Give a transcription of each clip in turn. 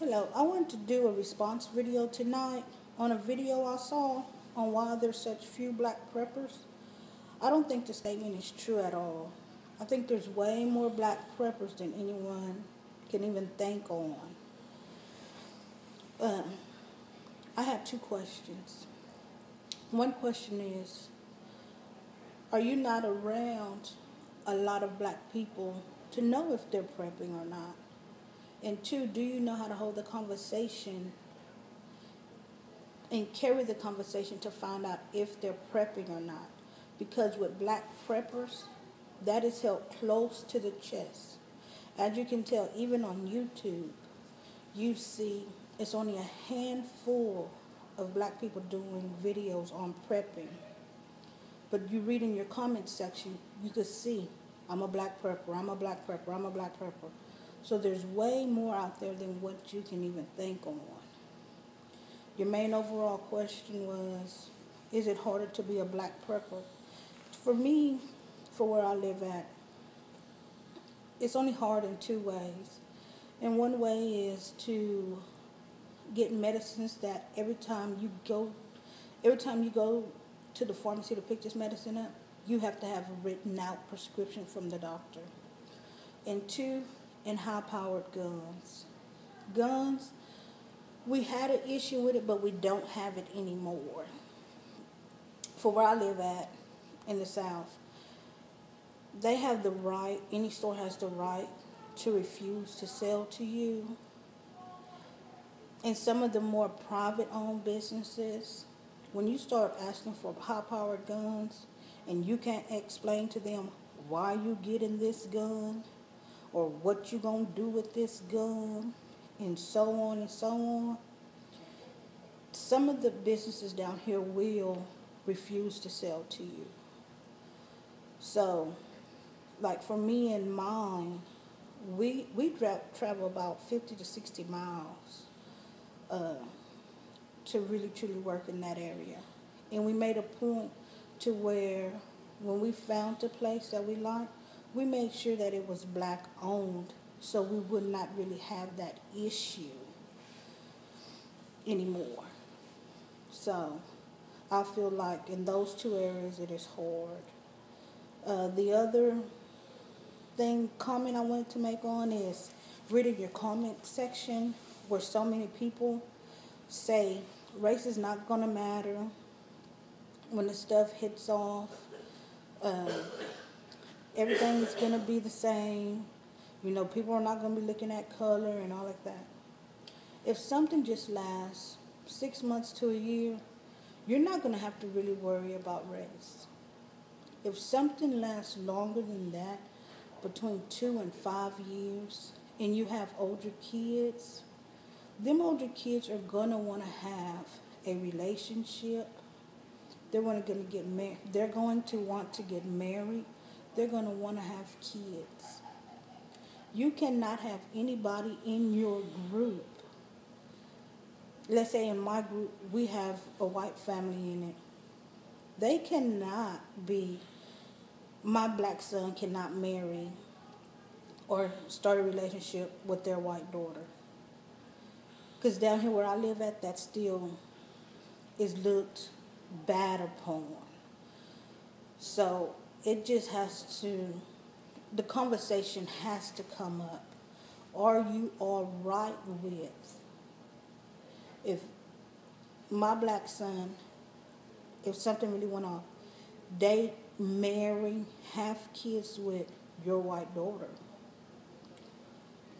Hello, I wanted to do a response video tonight on a video I saw on why there's such few black preppers. I don't think the statement is true at all. I think there's way more black preppers than anyone can even think on. Um, I have two questions. One question is, are you not around a lot of black people to know if they're prepping or not? And two, do you know how to hold the conversation and carry the conversation to find out if they're prepping or not? Because with black preppers, that is held close to the chest. As you can tell, even on YouTube, you see it's only a handful of black people doing videos on prepping. But you read in your comment section, you could see, I'm a black prepper, I'm a black prepper, I'm a black prepper. So there's way more out there than what you can even think on. Your main overall question was, is it harder to be a black prepper? For me, for where I live at, it's only hard in two ways. And one way is to get medicines that every time you go to the pharmacy to pick this medicine up, you have to have a written out prescription from the doctor. And two, in high-powered guns. Guns, we had an issue with it, but we don't have it anymore. For where I live at, in the South, they have the right, any store has the right to refuse to sell to you. And some of the more private-owned businesses, when you start asking for high-powered guns and you can't explain to them why you getting this gun or what you gonna do with this gun and so on and so on, some of the businesses down here will refuse to sell to you. So, like for me and mine, we travel about 50 to 60 miles to really truly work in that area. And we made a point to where when we found a place that we liked, we made sure that it was black owned so we would not really have that issue anymore. So I feel like in those two areas it is hard. The other comment I wanted to make on is reading your comment section where so many people say race is not going to matter when the stuff hits off. Everything's going to be the same. You know, people are not going to be looking at color and all like that. If something just lasts 6 months to a year, you're not going to have to really worry about race. If something lasts longer than that, between 2 and 5 years, and you have older kids, them older kids are going to want to have a relationship. They're going to get married. They're going to want to get married. They're going to want to have kids. You cannot have anybody in your group. Let's say in my group, we have a white family in it. They cannot be, my black son cannot marry or start a relationship with their white daughter. Because down here where I live at, that still is looked bad upon. So it just has to, the conversation has to come up. Are you all right with, if my black son, if something really went off, date, marry, have kids with your white daughter?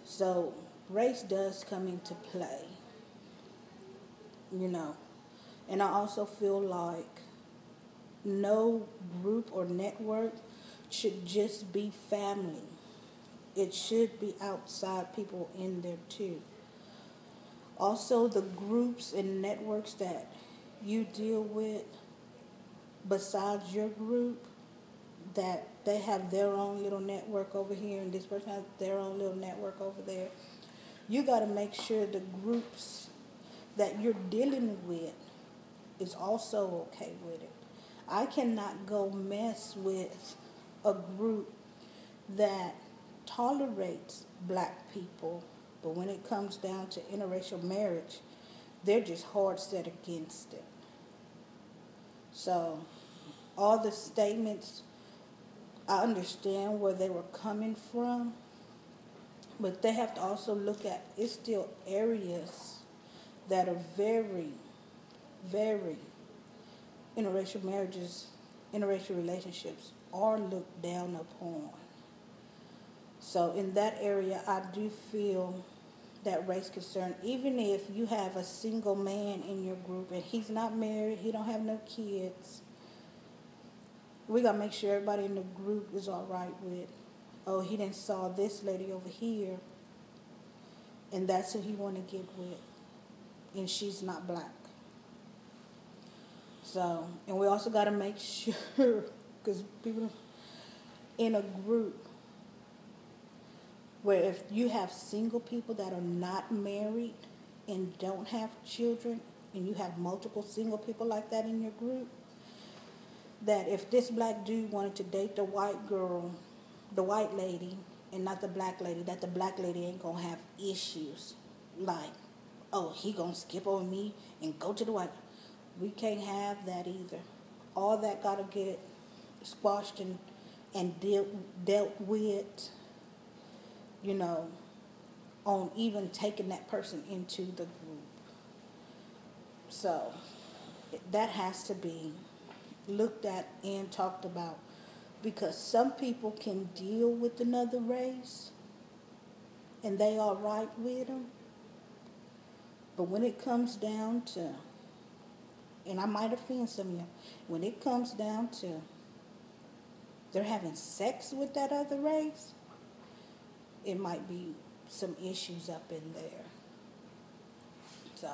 So race does come into play, you know. And I also feel like no group or network should just be family. It should be outside people in there too. Also, the groups and networks that you deal with besides your group, that they have their own little network over here and this person has their own little network over there. You got to make sure the groups that you're dealing with is also okay with it. I cannot go mess with a group that tolerates black people But when it comes down to interracial marriage, they're just hard set against it. So all the statements, I understand where they were coming from, but they have to also look at, it's still areas that are very, very, interracial marriages, interracial relationships are looked down upon. So in that area, I do feel that race concern, even if you have a single man in your group and he's not married, he don't have no kids, we got to make sure everybody in the group is all right with, oh, he didn't saw this lady over here, and that's who he want to get with, and she's not black. So, and we also got to make sure, because people in a group where if you have single people that are not married and don't have children, and you have multiple single people like that in your group, that if this black dude wanted to date the white girl, the white lady, and not the black lady, that the black lady ain't going to have issues. Like, oh, he going to skip over me and go to the white. We can't have that either. All that got to get squashed and dealt with, you know, on even taking that person into the group. So that has to be looked at and talked about, because some people can deal with another race and they are right with them, but when it comes down to, and I might offend some of you, when it comes down to they're having sex with that other race, it might be some issues up in there. So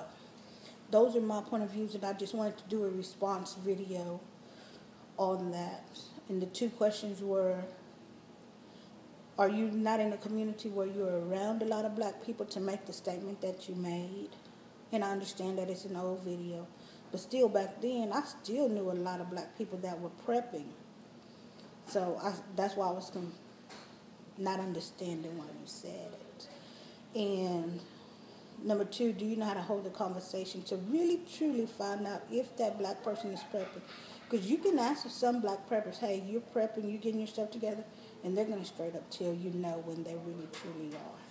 those are my point of views, and I just wanted to do a response video on that. And the two questions were, are you not in a community where you're around a lot of black people to make the statement that you made? And I understand that it's an old video, but still back then, I still knew a lot of black people that were prepping. So that's why I was not understanding why you said it. And number two, do you know how to hold a conversation to really, truly find out if that black person is prepping? Because you can ask some black preppers, hey, you're prepping, you're getting your stuff together, and they're going to straight up tell you no when they really, truly are.